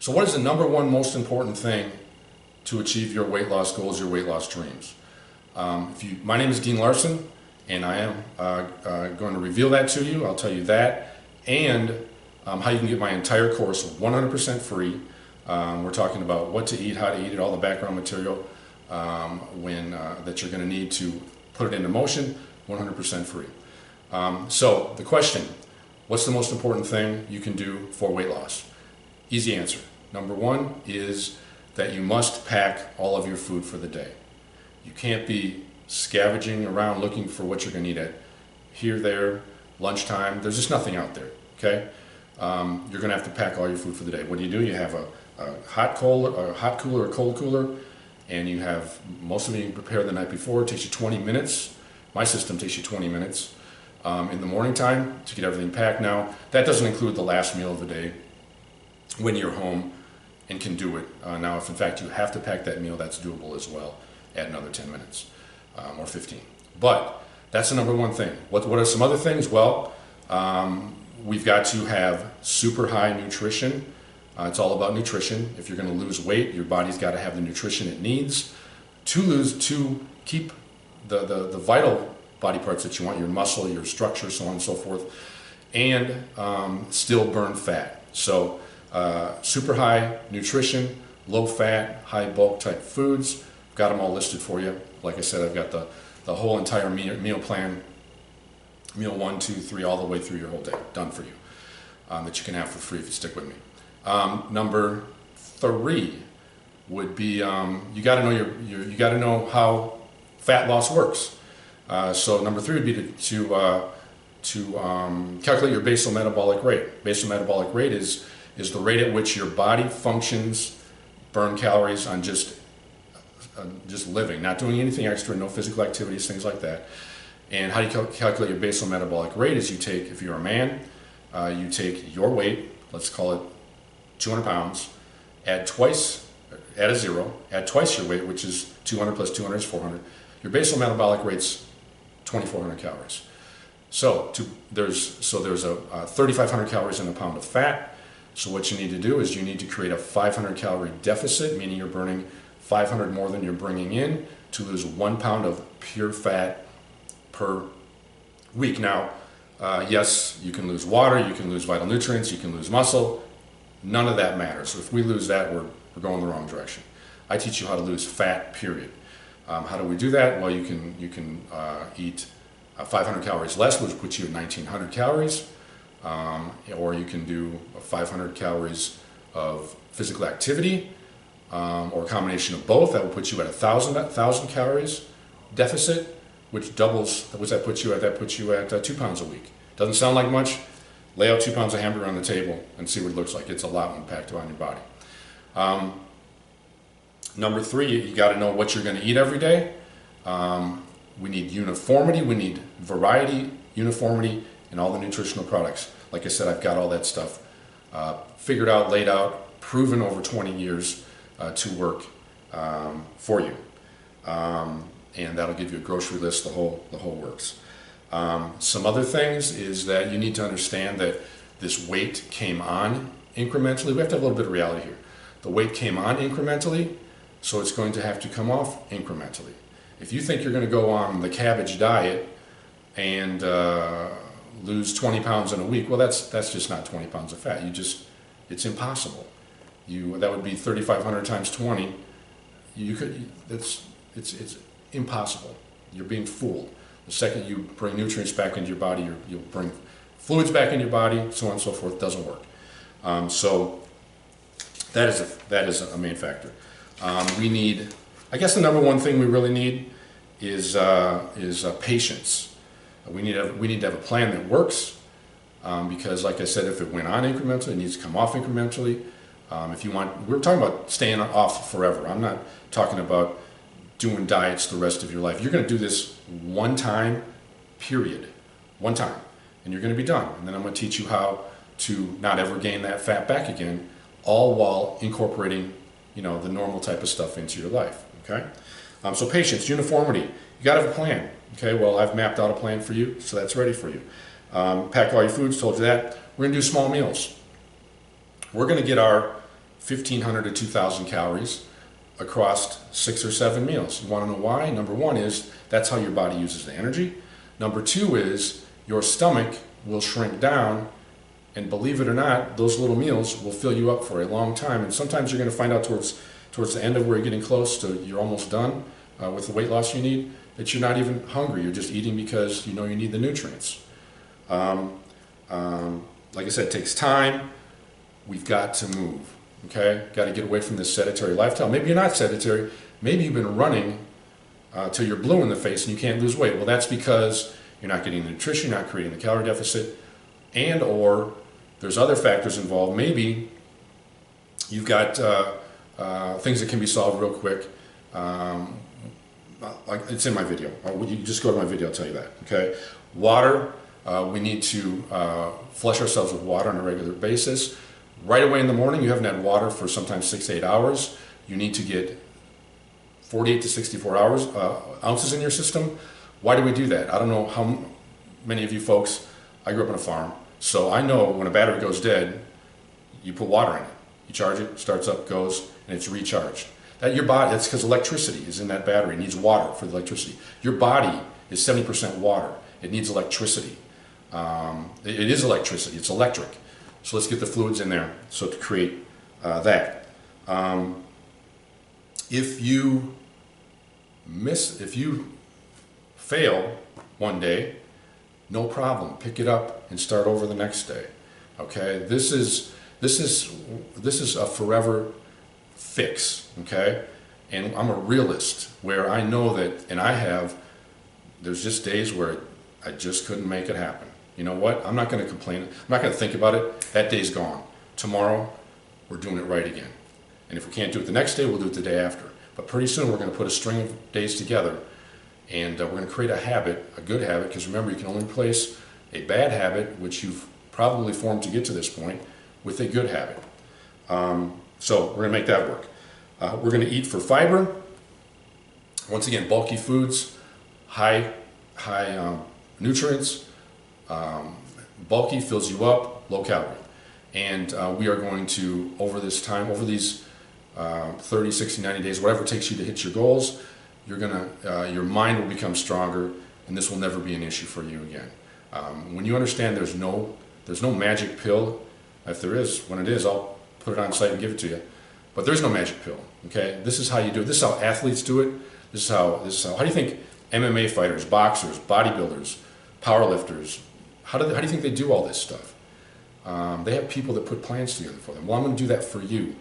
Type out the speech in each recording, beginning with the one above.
So what is the number one most important thing to achieve your weight loss goals, your weight loss dreams? My name is Dean Larson, and I am going to reveal that to you. I'll tell you that, and how you can get my entire course 100% free. We're talking about what to eat, how to eat it, all the background material that you're going to need to put it into motion, 100% free. So the question, what's the most important thing you can do for weight loss? Easy answer. Number one is that you must pack all of your food for the day. You can't be scavenging around looking for what you're going to eat at here, there, lunchtime. There's just nothing out there, okay? You're going to have to pack all your food for the day. What do? You have a hot cooler, a cold cooler, and you have most of it you prepare the night before. It takes you 20 minutes. My system takes you 20 minutes in the morning time to get everything packed. Now, that doesn't include the last meal of the day when you're home and can do it. Now, if in fact you have to pack that meal, that's doable as well. Add another 10 minutes or 15. But that's the number one thing. What are some other things? Well, we've got to have super high nutrition. It's all about nutrition. If you're going to lose weight, your body's got to have the nutrition it needs to keep the vital body parts that you want, your muscle, your structure, so on and so forth, and still burn fat. So super high nutrition, low fat, high bulk type foods. Got them all listed for you. Like I said, I've got the whole entire meal plan, meal 1, 2, 3, all the way through your whole day, done for you, that you can have for free if you stick with me. Number 3 would be you got to know you got to know how fat loss works. So number 3 would be to calculate your basal metabolic rate. Basal metabolic rate is the rate at which your body functions, burn calories on just living, not doing anything extra, no physical activities, things like that. And how you calculate your basal metabolic rate is you take, if you're a man, you take your weight, let's call it 200 pounds, add twice your weight, which is 200 plus 200 is 400. Your basal metabolic rate's 2,400 calories. So there's 3,500 calories in a pound of fat. So what you need to do is you need to create a 500 calorie deficit, meaning you're burning 500 more than you're bringing in, to lose 1 pound of pure fat per week. Now, yes, you can lose water, you can lose vital nutrients, you can lose muscle. None of that matters. So if we lose that, we're going the wrong direction. I teach you how to lose fat, period. How do we do that? Well, you can eat 500 calories less, which puts you at 1,900 calories, or you can do 500 calories of physical activity, or a combination of both. That will put you at 1,000 calories deficit, which doubles. What's that put you at? That puts you at 2 pounds a week. Doesn't sound like much. Lay out 2 pounds of hamburger on the table and see what it looks like. It's a lot when packed on your body. Number 3, you got to know what you're going to eat every day. We need uniformity, we need variety, uniformity in all the nutritional products. Like I said, I've got all that stuff figured out, laid out, proven over 20 years to work for you. And that'll give you a grocery list, the whole works. Some other things is that you need to understand that this weight came on incrementally. We have to have a little bit of reality here. The weight came on incrementally, so it's going to have to come off incrementally. If you think you're going to go on the cabbage diet and lose 20 pounds in a week, well, that's just not 20 pounds of fat. It's impossible. That would be 3,500 times 20. It's impossible. You're being fooled. The second you bring nutrients back into your body, you'll bring fluids back in your body, so on and so forth. It doesn't work. So that is a main factor. We need, I guess the number one thing we really need is patience. We need to have a plan that works, because like I said, if it went on incrementally, it needs to come off incrementally. We're talking about staying off forever. I'm not talking about doing diets the rest of your life. You're going to do this one time, period. One time. And you're going to be done. And then I'm going to teach you how to not ever gain that fat back again, all while incorporating, the normal type of stuff into your life. Okay? So patience, uniformity. You got to have a plan. Okay? Well, I've mapped out a plan for you, so that's ready for you. Pack all your foods, told you that. We're going to do small meals. We're going to get our 1,500 to 2,000 calories across 6 or 7 meals. You want to know why? Number one is that's how your body uses the energy. Number two is your stomach will shrink down, and believe it or not, those little meals will fill you up for a long time. And sometimes you're going to find out towards the end of where you're getting close to, you're almost done with the weight loss you need, that you're not even hungry. You're just eating because you know you need the nutrients. Like I said, it takes time. We've got to move. Okay, got to get away from this sedentary lifestyle. Maybe you're not sedentary. Maybe you've been running till you're blue in the face and you can't lose weight. Well, that's because you're not getting the nutrition, you're not creating the calorie deficit, and or there's other factors involved. Maybe you've got things that can be solved real quick. Like it's in my video. You just go to my video, I'll tell you that. Okay, water. We need to flush ourselves with water on a regular basis. Right away in the morning, you haven't had water for sometimes 6 to 8 hours. You need to get 48 to 64 ounces in your system. Why do we do that? I don't know how many of you folks, I grew up on a farm, so I know when a battery goes dead, you put water in it. You charge it, starts up, goes, and it's recharged. Your body, that's because electricity is in that battery. It needs water for the electricity. Your body is 70% water. It needs electricity. It is electricity, it's electric. So let's get the fluids in there so to create that. If you fail one day, no problem. Pick it up and start over the next day. Okay, this is a forever fix. Okay, and I'm a realist where I know that, and there's just days where I just couldn't make it happen. You know what? I'm not going to complain. I'm not going to think about it. That day's gone. Tomorrow, we're doing it right again. And if we can't do it the next day, we'll do it the day after. But pretty soon, we're going to put a string of days together, and we're going to create a habit, a good habit, because remember, you can only replace a bad habit, which you've probably formed to get to this point, with a good habit. So we're going to make that work. We're going to eat for fiber. Once again, bulky foods, high nutrients. Bulky fills you up, low calorie. And we are going to, over these 30, 60, 90 days, whatever it takes you to hit your goals, your mind will become stronger, and this will never be an issue for you again. When you understand there's no magic pill, if there is, when it is, I'll put it on site and give it to you. But there's no magic pill, okay? This is how you do it. This is how athletes do it. How do you think MMA fighters, boxers, bodybuilders, powerlifters, how do you think they do all this stuff? They have people that put plans together for them. Well, I'm going to do that for you,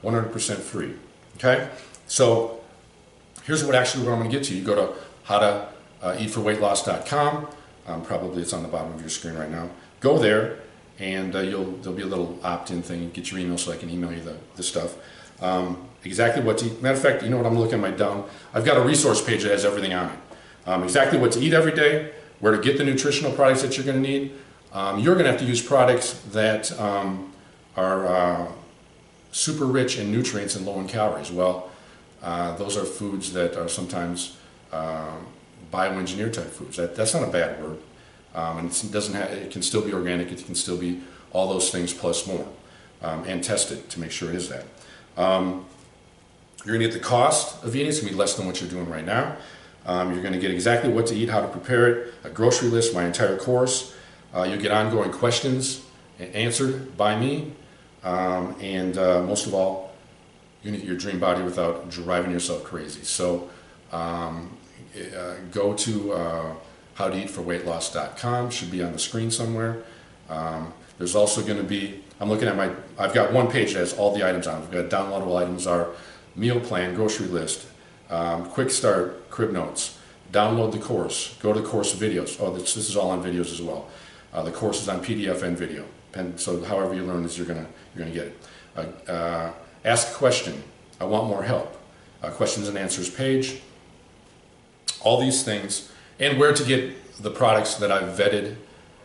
100% free. Okay? So here's what I'm going to get to. You go to howtoeatforweightloss.com. Probably it's on the bottom of your screen right now. Go there, and there'll be a little opt-in thing. Get your email so I can email you the stuff. Exactly what to eat. Matter of fact, you know what? I'm looking at I've got a resource page that has everything on it. Exactly what to eat every day, where to get the nutritional products that you're going to need. You're going to have to use products that are super rich in nutrients and low in calories. Well, those are foods that are sometimes bioengineered type foods. That's not a bad word. And it can still be organic. It can still be all those things plus more, and tested to make sure it is that. You're going to get the cost of eating. It's going to be less than what you're doing right now. You're going to get exactly what to eat, how to prepare it, a grocery list, my entire course. You'll get ongoing questions answered by me. And most of all, you're going to get your dream body without driving yourself crazy. So go to howtoeatforweightloss.com. Should be on the screen somewhere. There's also going to be, I've got one page that has all the items on it. I've got downloadable items are meal plan, grocery list, quick start, crib notes. Download the course. Go to course videos. Oh, this is all on videos as well. The course is on PDF and video. And so however you learn this, you're gonna get it. Ask a question. I want more help. Questions and answers page. All these things, and where to get the products that I've vetted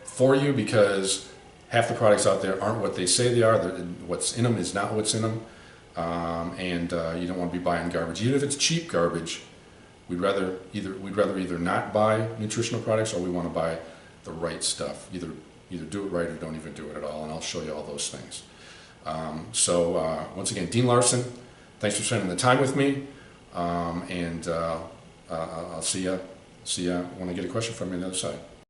for you, because half the products out there aren't what they say they are. What's in them is not what's in them. And you don't want to be buying garbage. Even if it's cheap garbage, we'd rather either not buy nutritional products, or we want to buy the right stuff. Either do it right or don't even do it at all, and I'll show you all those things. Once again, Dean Larson, thanks for spending the time with me, and I'll see ya when I get a question from you on the other side.